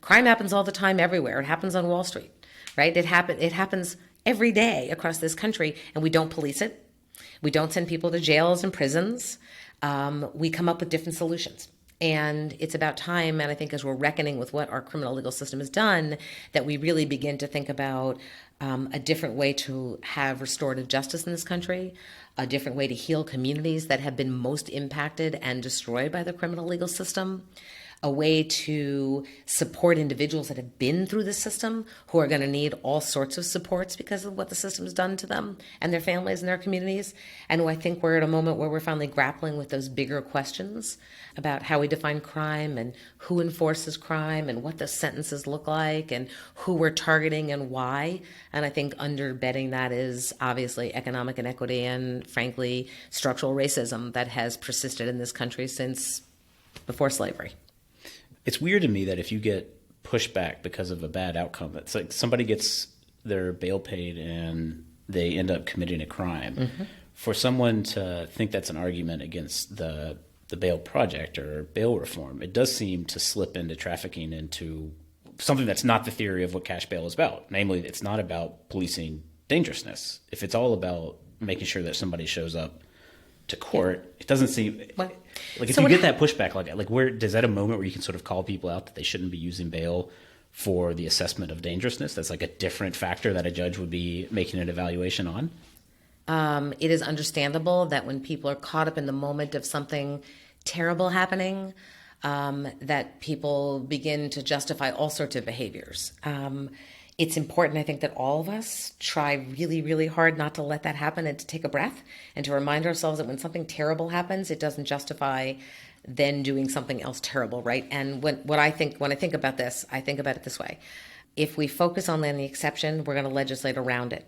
Crime happens all the time everywhere. It happens on Wall Street, right? It happens every day across this country, and we don't police it. We don't send people to jails and prisons. We come up with different solutions. And it's about time, and I think as we're reckoning with what our criminal legal system has done, that we really begin to think about a different way to have restorative justice in this country, a different way to heal communities that have been most impacted and destroyed by the criminal legal system, a way to support individuals that have been through the system who are going to need all sorts of supports because of what the system's done to them and their families and their communities. And I think we're at a moment where we're finally grappling with those bigger questions about how we define crime and who enforces crime and what the sentences look like and who we're targeting and why. And I think underbedding that is obviously economic inequity and, frankly, structural racism that has persisted in this country since before slavery. It's weird to me that if you get pushback because of a bad outcome, it's like somebody gets their bail paid and they end up committing a crime. Mm-hmm. For someone to think that's an argument against the bail project or bail reform, it does seem to slip into trafficking into something that's not the theory of what cash bail is about. Namely, it's not about policing dangerousness. If it's all about making sure that somebody shows up to court, it doesn't seem like if you get that pushback, like where does that a moment where you can sort of call people out that they shouldn't be using bail for the assessment of dangerousness? That's like a different factor that a judge would be making an evaluation on. It is understandable that when people are caught up in the moment of something terrible happening, that people begin to justify all sorts of behaviors. It's important, I think, that all of us try really, really hard not to let that happen and to take a breath and to remind ourselves that when something terrible happens, it doesn't justify then doing something else terrible, right? And when I think about this, I think about it this way. If we focus on the exception, we're going to legislate around it.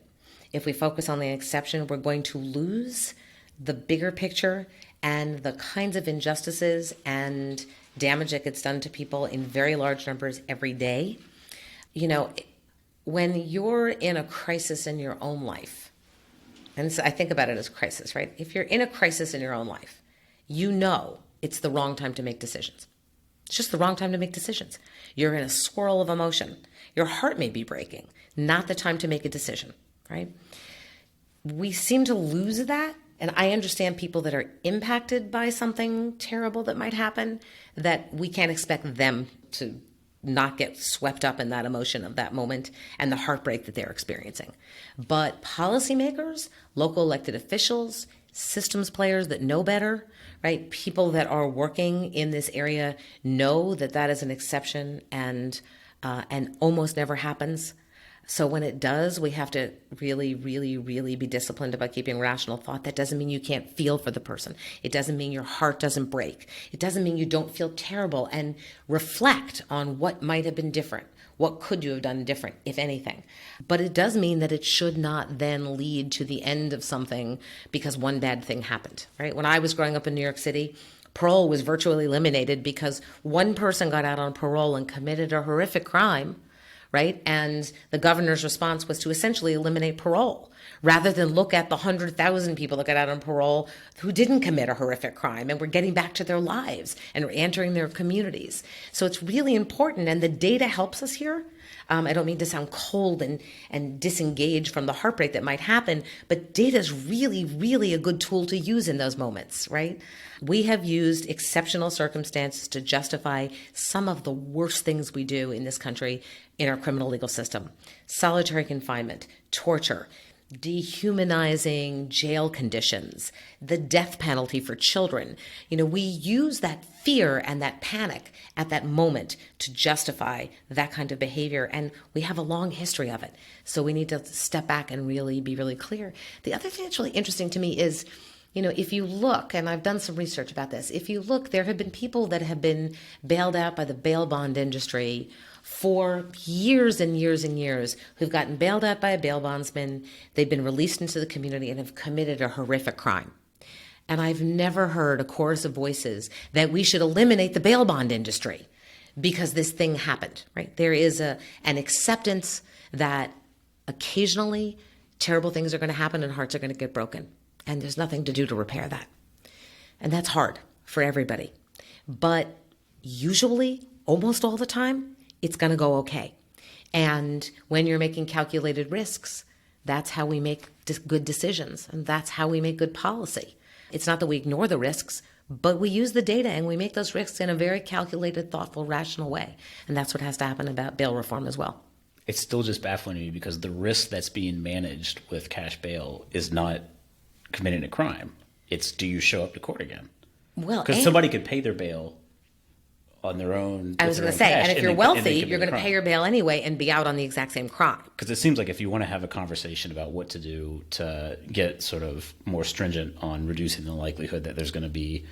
If we focus on the exception, we're going to lose the bigger picture and the kinds of injustices and damage that gets done to people in very large numbers every day. When you're in a crisis in your own life, and so I think about it as crisis, right? If you're in a crisis in your own life, it's the wrong time to make decisions. It's just the wrong time to make decisions. You're in a swirl of emotion. Your heart may be breaking, not the time to make a decision, right? We seem to lose that. And I understand people that are impacted by something terrible that might happen, that we can't expect them to not get swept up in that emotion of that moment and the heartbreak that they're experiencing. But policymakers, local elected officials, systems players that know better, right? People that are working in this area know that that is an exception and almost never happens. So when it does, we have to really, really, really be disciplined about keeping rational thought. That doesn't mean you can't feel for the person. It doesn't mean your heart doesn't break. It doesn't mean you don't feel terrible and reflect on what might have been different. What could you have done different, if anything? But it does mean that it should not then lead to the end of something because one bad thing happened, right? When I was growing up in New York City, parole was virtually eliminated because one person got out on parole and committed a horrific crime, right? And the governor's response was to essentially eliminate parole rather than look at the 100,000 people that got out on parole who didn't commit a horrific crime and were getting back to their lives and entering their communities. So it's really important, and the data helps us here. I don't mean to sound cold and disengaged from the heartbreak that might happen, but data is really, really a good tool to use in those moments, right? We have used exceptional circumstances to justify some of the worst things we do in this country in our criminal legal system. Solitary confinement, torture, dehumanizing jail conditions, the death penalty for children. We use that fear and that panic at that moment to justify that kind of behavior, and we have a long history of it. So we need to step back and really be really clear. The other thing that's really interesting to me is, if you look, and I've done some research about this, if you look, there have been people that have been bailed out by the bail bond industry for years and years and years who've gotten bailed out by a bail bondsman. They've been released into the community and have committed a horrific crime. And I've never heard a chorus of voices that we should eliminate the bail bond industry because this thing happened, right? There is an acceptance that occasionally terrible things are going to happen and hearts are going to get broken. And there's nothing to do to repair that. And that's hard for everybody. But usually, almost all the time, it's going to go okay. And when you're making calculated risks, that's how we make good decisions. And that's how we make good policy. It's not that we ignore the risks, but we use the data and we make those risks in a very calculated, thoughtful, rational way. And that's what has to happen about bail reform as well. It's still just baffling to me because the risk that's being managed with cash bail is not committing a crime. It's, do you show up to court again? Well, because somebody could pay their bail on their own. I was going to say, and if you're wealthy, you're going to pay your bail anyway and be out on the exact same crime. Because it seems like if you want to have a conversation about what to do to get sort of more stringent on reducing the likelihood that there's going to be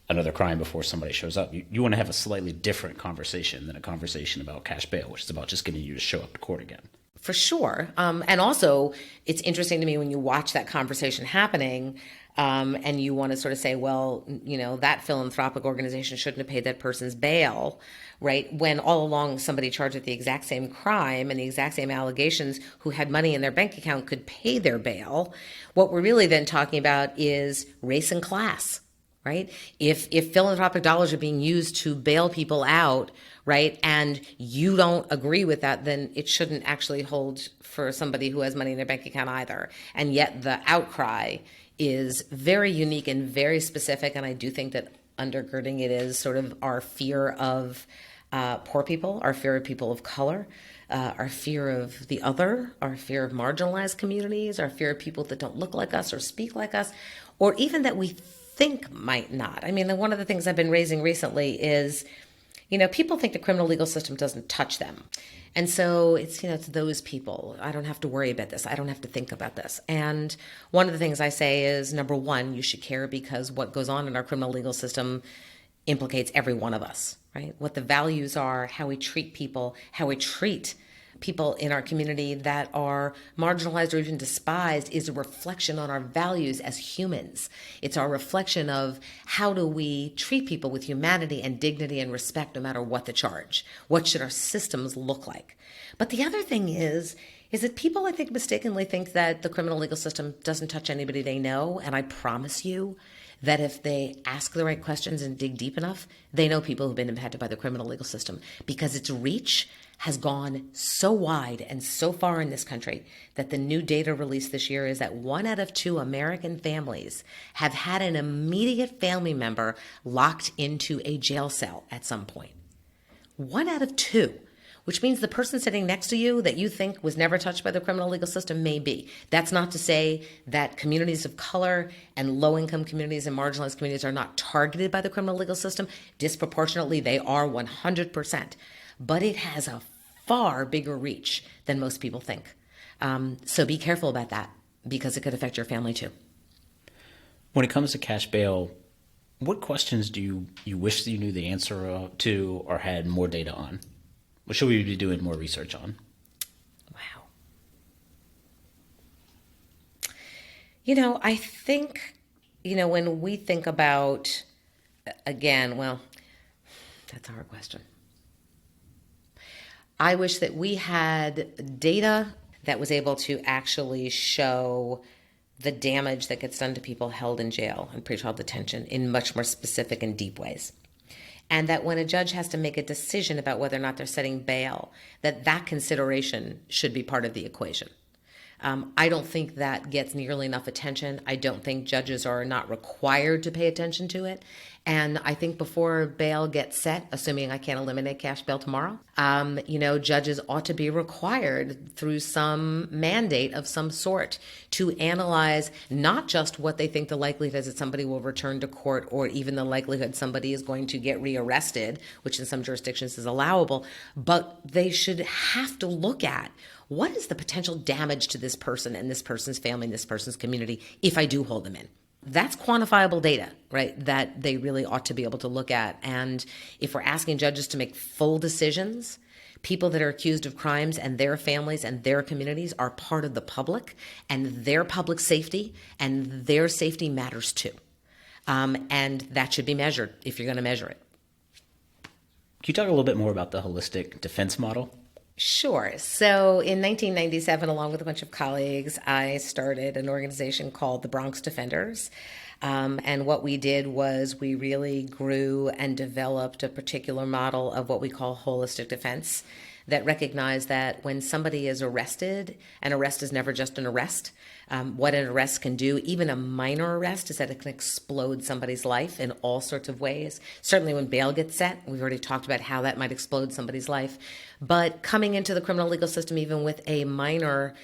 another crime before somebody shows up, you want to have a slightly different conversation than a conversation about cash bail, which is about just getting you to show up to court again. For sure. And also, it's interesting to me when you watch that conversation happening and you want to sort of say, well, that philanthropic organization shouldn't have paid that person's bail, right? When all along somebody charged with the exact same crime and the exact same allegations who had money in their bank account could pay their bail. What we're really then talking about is race and class, right? If philanthropic dollars are being used to bail people out, right, and you don't agree with that, then it shouldn't actually hold for somebody who has money in their bank account either. And yet the outcry is very unique and very specific, and I do think that undergirding it is sort of our fear of poor people, our fear of people of color, our fear of the other, our fear of marginalized communities, our fear of people that don't look like us or speak like us, or even that we think might not. I mean, one of the things I've been raising recently is, people think the criminal legal system doesn't touch them. And so it's those people. I don't have to worry about this. I don't have to think about this. And one of the things I say is, number one, you should care because what goes on in our criminal legal system implicates every one of us, right? What the values are, how we treat people, how we treat people in our community that are marginalized or even despised is a reflection on our values as humans. It's our reflection of how do we treat people with humanity and dignity and respect no matter what the charge. What should our systems look like? But the other thing is that people, I think, mistakenly think that the criminal legal system doesn't touch anybody they know. And I promise you that if they ask the right questions and dig deep enough, they know people who've been impacted by the criminal legal system because its reach has gone so wide and so far in this country that the new data released this year is that 1 out of 2 American families have had an immediate family member locked into a jail cell at some point. 1 out of 2, which means the person sitting next to you that you think was never touched by the criminal legal system may be. That's not to say that communities of color and low-income communities and marginalized communities are not targeted by the criminal legal system. Disproportionately, they are 100%. But it has a far bigger reach than most people think. So be careful about that, because it could affect your family too. When it comes to cash bail, what questions do you wish that you knew the answer to or had more data on? What should we be doing more research on? Wow. I think, when we think about, again, well, that's a hard question. I wish that we had data that was able to actually show the damage that gets done to people held in jail and pretrial detention in much more specific and deep ways. And that when a judge has to make a decision about whether or not they're setting bail, that consideration should be part of the equation. I don't think that gets nearly enough attention. I don't think judges are not required to pay attention to it. And I think before bail gets set, assuming I can't eliminate cash bail tomorrow, judges ought to be required through some mandate of some sort to analyze not just what they think the likelihood is that somebody will return to court, or even the likelihood somebody is going to get rearrested, which in some jurisdictions is allowable, but they should have to look at what is the potential damage to this person and this person's family and this person's community if I do hold them in. That's quantifiable data, right, that they really ought to be able to look at. And if we're asking judges to make full decisions, people that are accused of crimes and their families and their communities are part of the public, and their public safety and their safety matters too. And that should be measured if you're going to measure it. Can you talk a little bit more about the holistic defense model? Sure. So in 1997, along with a bunch of colleagues, I started an organization called the Bronx Defenders. And what we did was we really grew and developed a particular model of what we call holistic defense that recognized that when somebody is arrested, an arrest is never just an arrest. What an arrest can do, even a minor arrest, is that it can explode somebody's life in all sorts of ways. Certainly when bail gets set, we've already talked about how that might explode somebody's life. But coming into the criminal legal system, even with a minor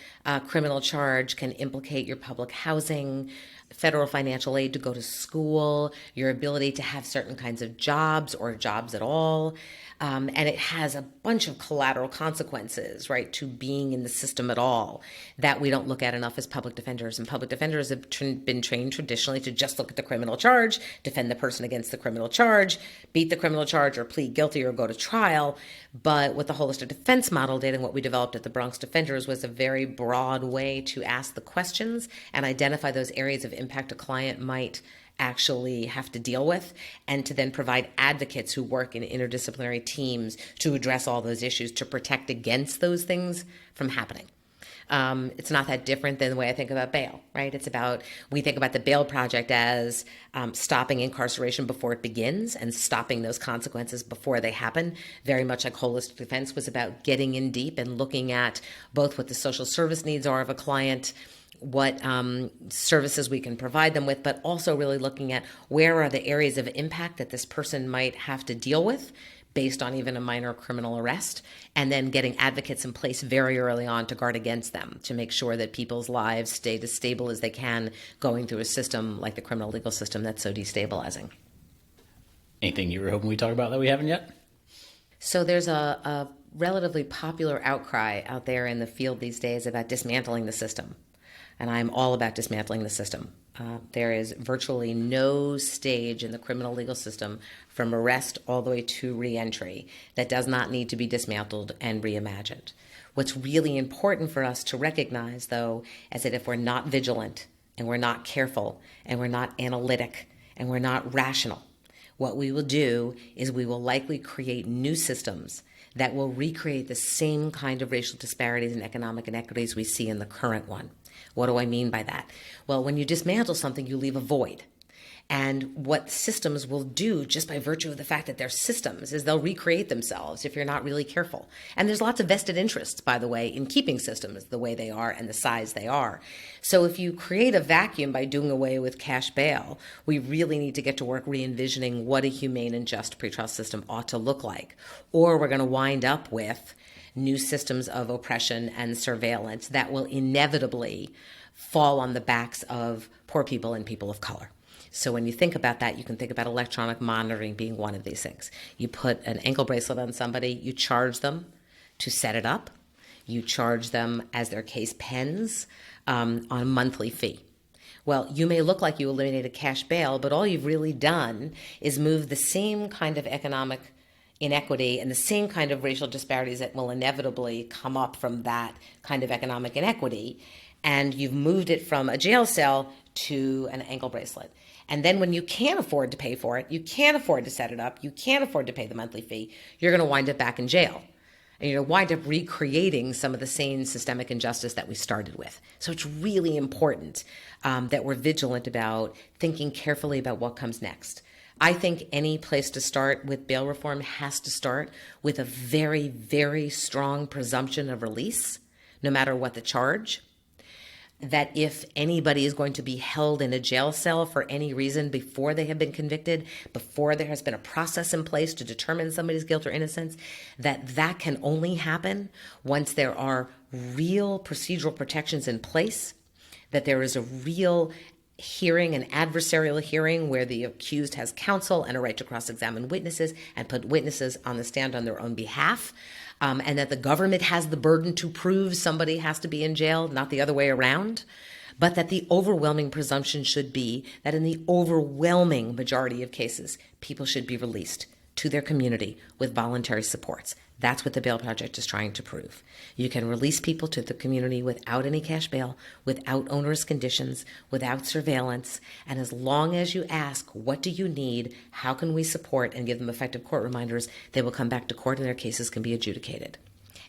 criminal charge, can implicate your public housing, federal financial aid to go to school, your ability to have certain kinds of jobs or jobs at all. And it has a bunch of collateral consequences, right, to being in the system at all that we don't look at enough as public defenders. And public defenders have been trained traditionally to just look at the criminal charge, defend the person against the criminal charge, beat the criminal charge or plead guilty or go to trial. But with the holistic defense model data, what we developed at the Bronx Defenders was a very broad way to ask the questions and identify those areas of impact a client might actually have to deal with, and to then provide advocates who work in interdisciplinary teams to address all those issues, to protect against those things from happening. It's not that different than the way I think about bail, right? We think about the bail project as stopping incarceration before it begins and stopping those consequences before they happen. Very much like holistic defense was about getting in deep and looking at both what the social service needs are of a client, what services we can provide them with, but also really looking at where are the areas of impact that this person might have to deal with based on even a minor criminal arrest, and then getting advocates in place very early on to guard against them, to make sure that people's lives stay as stable as they can going through a system like the criminal legal system that's so destabilizing. Anything you were hoping we talk about that we haven't yet? So there's a relatively popular outcry out there in the field these days about dismantling the system. And I'm all about dismantling the system. There is virtually no stage in the criminal legal system, from arrest all the way to reentry, that does not need to be dismantled and reimagined. What's really important for us to recognize, though, is that if we're not vigilant and we're not careful and we're not analytic and we're not rational, what we will do is we will likely create new systems that will recreate the same kind of racial disparities and economic inequities we see in the current one. What do I mean by that? Well, when you dismantle something, you leave a void. And what systems will do, just by virtue of the fact that they're systems, is they'll recreate themselves if you're not really careful. And there's lots of vested interests, by the way, in keeping systems the way they are and the size they are. So if you create a vacuum by doing away with cash bail, we really need to get to work re-envisioning what a humane and just pretrial system ought to look like. Or we're going to wind up with new systems of oppression and surveillance that will inevitably fall on the backs of poor people and people of color. So when you think about that, you can think about electronic monitoring being one of these things. You put an ankle bracelet on somebody, you charge them to set it up, you charge them as their case pens on a monthly fee. Well, you may look like you eliminated cash bail, but all you've really done is move the same kind of economic inequity and the same kind of racial disparities that will inevitably come up from that kind of economic inequity, and you've moved it from a jail cell to an ankle bracelet. And then when you can't afford to pay for it, you can't afford to set it up, you can't afford to pay the monthly fee, you're going to wind up back in jail. And you're going to wind up recreating some of the same systemic injustice that we started with. So it's really important that we're vigilant about thinking carefully about what comes next. I think any place to start with bail reform has to start with a very, very strong presumption of release, no matter what the charge. That if anybody is going to be held in a jail cell for any reason before they have been convicted, before there has been a process in place to determine somebody's guilt or innocence, that can only happen once there are real procedural protections in place, that there is a real hearing, an adversarial hearing where the accused has counsel and a right to cross-examine witnesses and put witnesses on the stand on their own behalf. And that the government has the burden to prove somebody has to be in jail, not the other way around, but that the overwhelming presumption should be that in the overwhelming majority of cases, people should be released to their community with voluntary supports. That's what the Bail Project is trying to prove. You can release people to the community without any cash bail, without onerous conditions, without surveillance, and as long as you ask, what do you need, how can we support, and give them effective court reminders, they will come back to court and their cases can be adjudicated.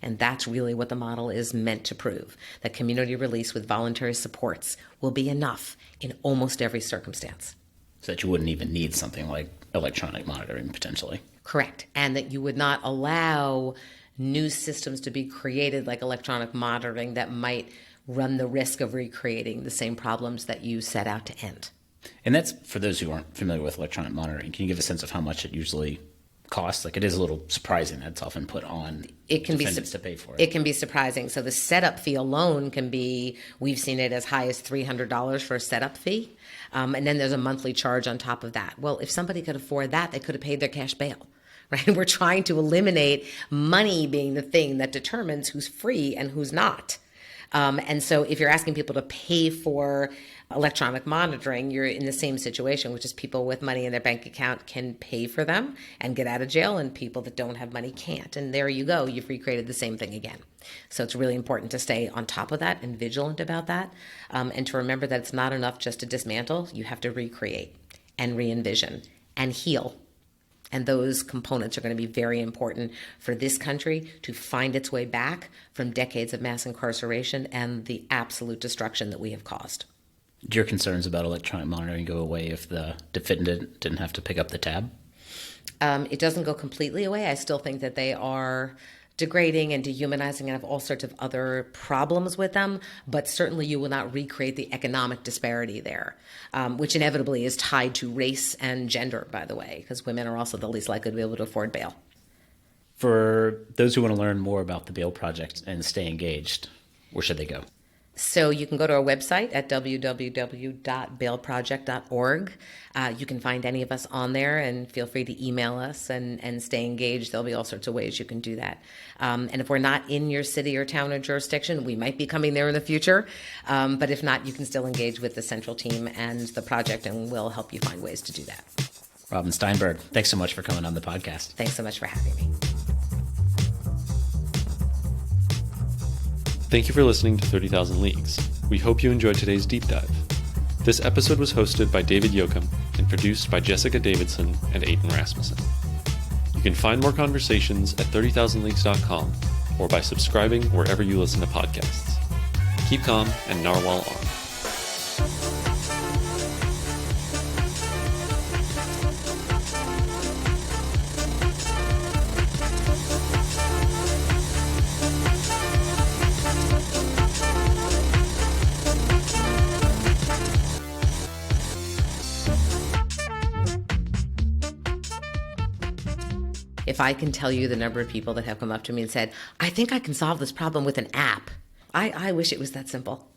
And that's really what the model is meant to prove, that community release with voluntary supports will be enough in almost every circumstance. So that you wouldn't even need something like electronic monitoring potentially. Correct. And that you would not allow new systems to be created like electronic monitoring that might run the risk of recreating the same problems that you set out to end. And that's for those who aren't familiar with electronic monitoring. Can you give a sense of how much it usually costs? Like, it is a little surprising that it's often put on defendants to pay for it. It can be surprising. So the setup fee alone can be, we've seen it as high as $300 for a setup fee. And then there's a monthly charge on top of that. Well, if somebody could afford that, they could have paid their cash bail, right? We're trying to eliminate money being the thing that determines who's free and who's not. And so if you're asking people to pay for electronic monitoring, you're in the same situation, which is people with money in their bank account can pay for them and get out of jail, and people that don't have money can't. And there you go. You've recreated the same thing again. So it's really important to stay on top of that and vigilant about that, and to remember that it's not enough just to dismantle. You have to recreate and re-envision and heal. And those components are going to be very important for this country to find its way back from decades of mass incarceration and the absolute destruction that we have caused. Do your concerns about electronic monitoring go away if the defendant didn't have to pick up the tab? It doesn't go completely away. I still think that they are degrading and dehumanizing and have all sorts of other problems with them, but certainly you will not recreate the economic disparity there, which inevitably is tied to race and gender, by the way, because women are also the least likely to be able to afford bail. For those who want to learn more about the Bail Project and stay engaged, where should they go? So you can go to our website at www.bailproject.org. You can find any of us on there, and feel free to email us and stay engaged. There'll be all sorts of ways you can do that. And if we're not in your city or town or jurisdiction, we might be coming there in the future. But if not, you can still engage with the central team and the project, and we'll help you find ways to do that. Robin Steinberg, thanks so much for coming on the podcast. Thanks so much for having me. Thank you for listening to 30,000 Leagues. We hope you enjoyed today's deep dive. This episode was hosted by David Yoakum and produced by Jessica Davidson and Aiden Rasmussen. You can find more conversations at 30,000leagues.com or by subscribing wherever you listen to podcasts. Keep calm and narwhal on. If I can tell you the number of people that have come up to me and said, I think I can solve this problem with an app. I wish it was that simple.